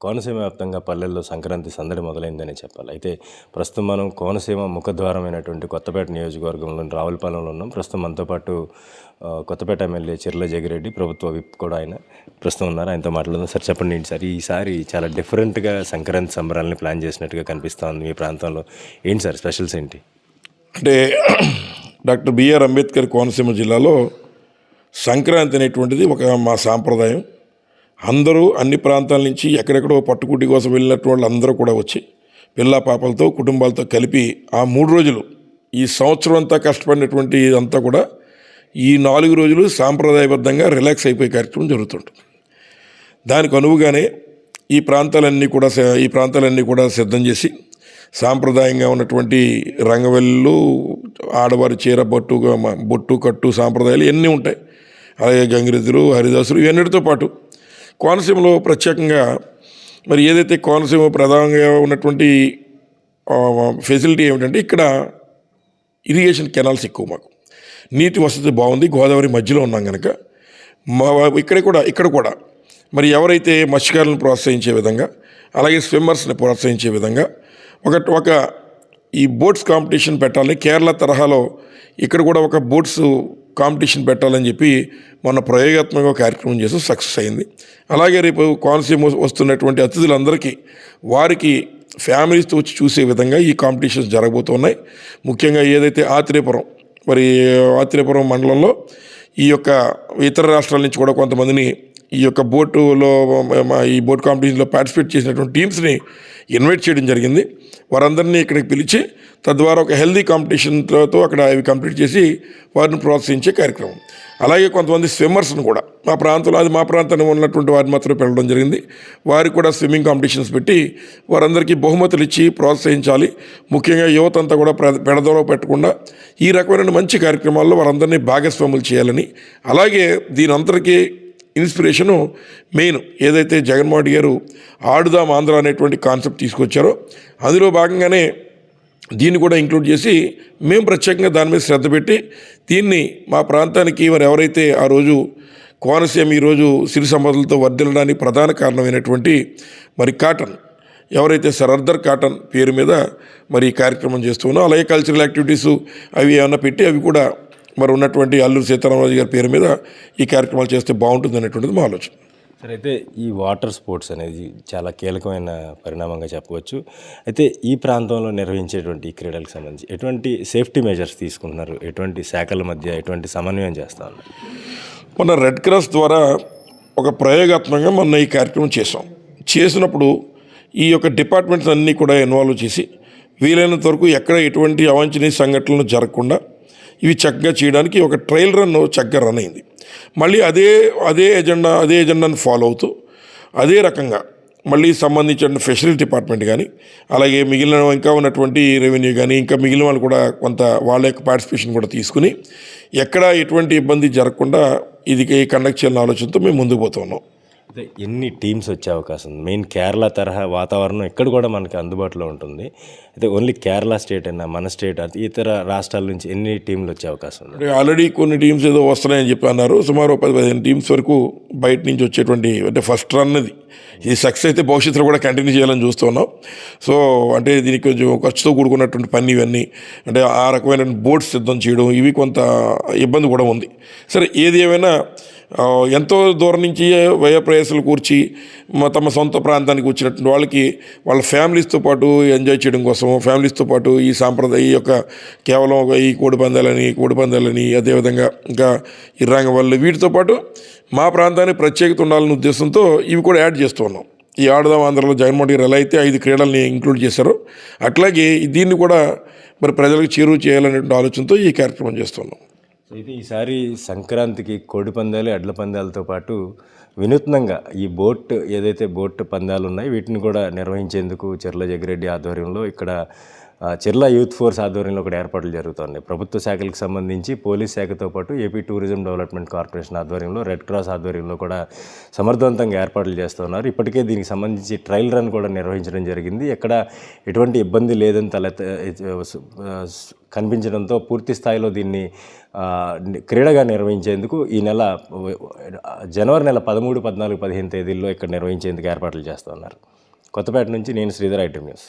కోనసీమ వ్యాప్తంగా పల్లెల్లో సంక్రాంతి సందడి మొదలైందని చెప్పాలి. అయితే ప్రస్తుతం మనం కోనసీమ ముఖద్వారమైనటువంటి కొత్తపేట నియోజకవర్గంలోని రావులపాలెంలో ఉన్నాం. ప్రస్తుతం మనతో పాటు కొత్తపేట ఎమ్మెల్యే చిర్ల జగిరెడ్డి, ప్రభుత్వ విప్ కూడా ఆయన ప్రస్తుతం ఉన్నారు. ఆయనతో మాట్లాడదాం. సార్ చెప్పండి, ఏంటి సార్ ఈసారి చాలా డిఫరెంట్గా సంక్రాంతి సంబరాలని ప్లాన్ చేసినట్టుగా కనిపిస్తూ ఉంది మీ ప్రాంతంలో. ఏంటి సార్ స్పెషల్స్ ఏంటి? అంటే డాక్టర్ బిఆర్ అంబేద్కర్ కోనసీమ జిల్లాలో సంక్రాంతి అనేటువంటిది మా సాంప్రదాయం. అందరూ అన్ని ప్రాంతాల నుంచి ఎక్కడెక్కడో పట్టుకుట్టి కోసం వెళ్ళినట్టు వాళ్ళు అందరూ కూడా వచ్చి పిల్ల పాపలతో కుటుంబాలతో కలిపి ఆ 3 రోజులు ఈ సంవత్సరం అంతా కష్టపడినటువంటి ఇదంతా కూడా ఈ 4 రోజులు సాంప్రదాయబద్ధంగా రిలాక్స్ అయిపోయే కార్యక్రమం జరుగుతుంటుంది. దానికి అనువుగానే ఈ ప్రాంతాలన్నీ కూడా సిద్ధం చేసి సాంప్రదాయంగా ఉన్నటువంటి రంగవల్లులు, ఆడవారి చీర బొట్టు కట్టు సాంప్రదాయాలు ఇవన్నీ ఉంటాయి. అలాగే గంగిరెద్దులు, హరిదాసులు ఇవన్నిటితో పాటు కోనసీమలో ప్రత్యేకంగా మరి ఏదైతే కోనసీమ ప్రధానంగా ఉన్నటువంటి ఫెసిలిటీ ఏమిటంటే ఇక్కడ ఇరిగేషన్ కెనాల్స్ ఎక్కువ, మాకు నీటి వసతి బాగుంది. గోదావరి మధ్యలో ఉన్నాం కనుక ఇక్కడ కూడా మరి ఎవరైతే మత్స్యకారులను ప్రోత్సహించే విధంగా, అలాగే స్విమ్మర్స్ని ప్రోత్సహించే విధంగా ఒక ఈ బోట్స్ కాంపిటీషన్ పెట్టాలని కేరళ తరహాలో ఇక్కడ కూడా ఒక బోట్స్ కాంపిటీషన్ పెట్టాలని చెప్పి మొన్న ప్రయోగాత్మక కార్యక్రమం చేసి సక్సెస్ అయింది. అలాగే రేపు కోనసీమ వస్తున్నటువంటి అతిథులందరికీ వారికి ఫ్యామిలీస్తో వచ్చి చూసే విధంగా ఈ కాంపిటీషన్స్ జరగబోతున్నాయి. ముఖ్యంగా ఏదైతే ఆత్రేయపురం మండలంలో ఈ యొక్క ఇతర రాష్ట్రాల నుంచి కూడా కొంతమందిని ఈ యొక్క ఈ బోట్ కాంపిటీషన్లో పార్టిసిపేట్ చేసినటువంటి టీమ్స్ని ఇన్వైట్ చేయడం జరిగింది. వారందరినీ ఇక్కడికి పిలిచి తద్వారా ఒక హెల్దీ కాంపిటీషన్తో అక్కడ అవి కంప్లీట్ చేసి వారిని ప్రోత్సహించే కార్యక్రమం. అలాగే కొంతమంది స్విమ్మర్స్ను కూడా మా ప్రాంతానికి ఉన్నటువంటి వారిని మాత్రమే పెట్టడం జరిగింది. వారికి కూడా స్విమ్మింగ్ కాంపిటీషన్స్ పెట్టి వారందరికీ బహుమతులు ఇచ్చి ప్రోత్సహించాలి. ముఖ్యంగా యువత అంతా కూడా పెడదలో పెట్టకుండా ఈ రకమైన మంచి కార్యక్రమాల్లో వారందరినీ భాగస్వాములు చేయాలని, అలాగే దీని అందరికీ ఇన్స్పిరేషను మెయిన్ ఏదైతే జగన్మోహన్ రెడ్డి గారు ఆడుదాం ఆంధ్ర అనేటువంటి కాన్సెప్ట్ తీసుకొచ్చారో అందులో భాగంగానే దీన్ని కూడా ఇంక్లూడ్ చేసి మేము ప్రత్యేకంగా దాని మీద శ్రద్ధ పెట్టి దీన్ని మా ప్రాంతానికి మరి ఎవరైతే ఆ రోజు కోనసీమ ఈరోజు సిరి సంపదలతో వర్ధిల్లడానికి ప్రధాన కారణమైనటువంటి మరి కాటన్, ఎవరైతే సరర్దర్ కాటన్ పేరు మీద మరి ఈ కార్యక్రమం చేస్తున్నాం. అలాగే కల్చరల్ యాక్టివిటీసు అవి ఏమన్నా పెట్టి అవి కూడా మరి ఉన్నటువంటి అల్లూరి సీతారామరాజు గారి పేరు మీద ఈ కార్యక్రమాలు చేస్తే బాగుంటుంది అనేటువంటిది మా ఆలోచన. సరే, అయితే ఈ వాటర్ స్పోర్ట్స్ అనేది చాలా కీలకమైన పరిణామంగా చెప్పవచ్చు. అయితే ఈ ప్రాంతంలో నిర్వహించేటువంటి ఈ క్రీడలకు సంబంధించి ఎటువంటి సేఫ్టీ మెజర్స్ తీసుకుంటున్నారు? ఎటువంటి శాఖల మధ్య ఎటువంటి సమన్వయం చేస్తూ ఉన్నారు? మొన్న రెడ్ క్రాస్ ద్వారా ఒక ప్రయోగాత్మకంగా మొన్న ఈ కార్యక్రమం చేసినప్పుడు ఈ యొక్క డిపార్ట్మెంట్స్ అన్నీ కూడా ఇన్వాల్వ్ చేసి వీలైనంత వరకు ఎక్కడ ఎటువంటి అవాంఛనీయ సంఘటనలు జరగకుండా ఇవి చక్కగా చేయడానికి ఒక ట్రయల్ రన్ చక్కగా రన్ అయింది. మళ్ళీ అదే ఎజెండాను ఫాలో అవుతూ అదే రకంగా మళ్ళీ సంబంధించిన ఫిషరీస్ డిపార్ట్మెంట్ కానీ, అలాగే మిగిలిన ఇంకా ఉన్నటువంటి రెవెన్యూ కానీ, ఇంకా మిగిలిన వాళ్ళు కూడా కొంత వాళ్ళ యొక్క పార్టిసిపేషన్ కూడా తీసుకుని ఎక్కడ ఎటువంటి ఇబ్బంది జరగకుండా ఇది కండక్ట్ చేయాలనే ఆలోచనతో మేము ముందుకు పోతున్నాం. అయితే ఎన్ని టీమ్స్ వచ్చే అవకాశం ఉంది? మెయిన్ కేరళ తరహా వాతావరణం ఇక్కడ కూడా మనకి అందుబాటులో ఉంటుంది. అయితే ఓన్లీ కేరళ స్టేట్ అయినా మన స్టేట్ ఇతర రాష్ట్రాల నుంచి ఎన్ని టీంలు వచ్చే అవకాశం ఉంది? ఆల్రెడీ కొన్ని టీమ్స్ ఏదో వస్తున్నాయని చెప్పి అన్నారు. సుమారు 10-15 టీమ్స్ వరకు బయట నుంచి వచ్చేటువంటి, అంటే ఫస్ట్ రన్ ఇది సక్సెస్ అయితే భవిష్యత్తులో కూడా కంటిన్యూ చేయాలని చూస్తున్నాం. సో అంటే దీనికి కొంచెం ఖర్చుతో కూడుకున్నటువంటి పని ఇవన్నీ, అంటే ఆ రకమైన బోట్స్ సిద్ధం చేయడం ఇవి కొంత ఇబ్బంది కూడా ఉంది. సరే, ఏది ఏమైనా ఎంతో దూరం నుంచి వ్యయ ప్రయాసాలు కూర్చి తమ సొంత ప్రాంతానికి వచ్చినటువంటి వాళ్ళకి వాళ్ళ ఫ్యామిలీస్తో పాటు ఎంజాయ్ చేయడం కోసం, ఫ్యామిలీస్తో పాటు ఈ సాంప్రదాయ ఈ యొక్క కేవలం ఈ కోడి పందాలని అదేవిధంగా ఇంకా ఈ రంగవల్లి వీటితో పాటు మా ప్రాంతానికి ప్రత్యేకత ఉండాలనే ఉద్దేశంతో ఇవి కూడా యాడ్ చేస్తూ ఉన్నాం. ఈ ఆడుదాం ఆంధ్రలో జగన్మోహన్ రెడ్డి ఎలా అయితే 5 క్రీడల్ని ఇంక్లూడ్ చేశారో అట్లాగే దీన్ని కూడా మరి ప్రజలకు చేరువ చేయాలనే ఆలోచనతో ఈ కార్యక్రమం చేస్తున్నాం. అయితే ఈసారి సంక్రాంతికి కోడి పందాలు, ఎడ్ల పందాలతో పాటు వినూత్నంగా ఈ బోట్ పందాలు ఉన్నాయి వీటిని కూడా నిర్వహించేందుకు చిర్ల జగిరెడ్డి ఆధ్వర్యంలో ఇక్కడ చెర్ల యూత్ ఫోర్స్ ఆధ్వర్యంలో కూడా ఏర్పాట్లు జరుగుతున్నాయి. ప్రభుత్వ శాఖలకు సంబంధించి పోలీస్ శాఖతో పాటు ఏపీ టూరిజం డెవలప్మెంట్ కార్పొరేషన్ ఆధ్వర్యంలో, రెడ్ క్రాస్ ఆధ్వర్యంలో కూడా సమర్థవంతంగా ఏర్పాట్లు చేస్తున్నారు. ఇప్పటికే దీనికి సంబంధించి ట్రయల్ రన్ కూడా నిర్వహించడం జరిగింది. ఎక్కడ ఎటువంటి ఇబ్బంది లేదని కనిపించడంతో పూర్తి స్థాయిలో దీన్ని క్రీడగా నిర్వహించేందుకు ఈ నెల జనవరి నెల 13, 14, 15 తేదీల్లో ఇక్కడ నిర్వహించేందుకు ఏర్పాట్లు చేస్తున్నారు. కొత్తపేట నుంచి నేను శ్రీధర్, ఐటెం న్యూస్.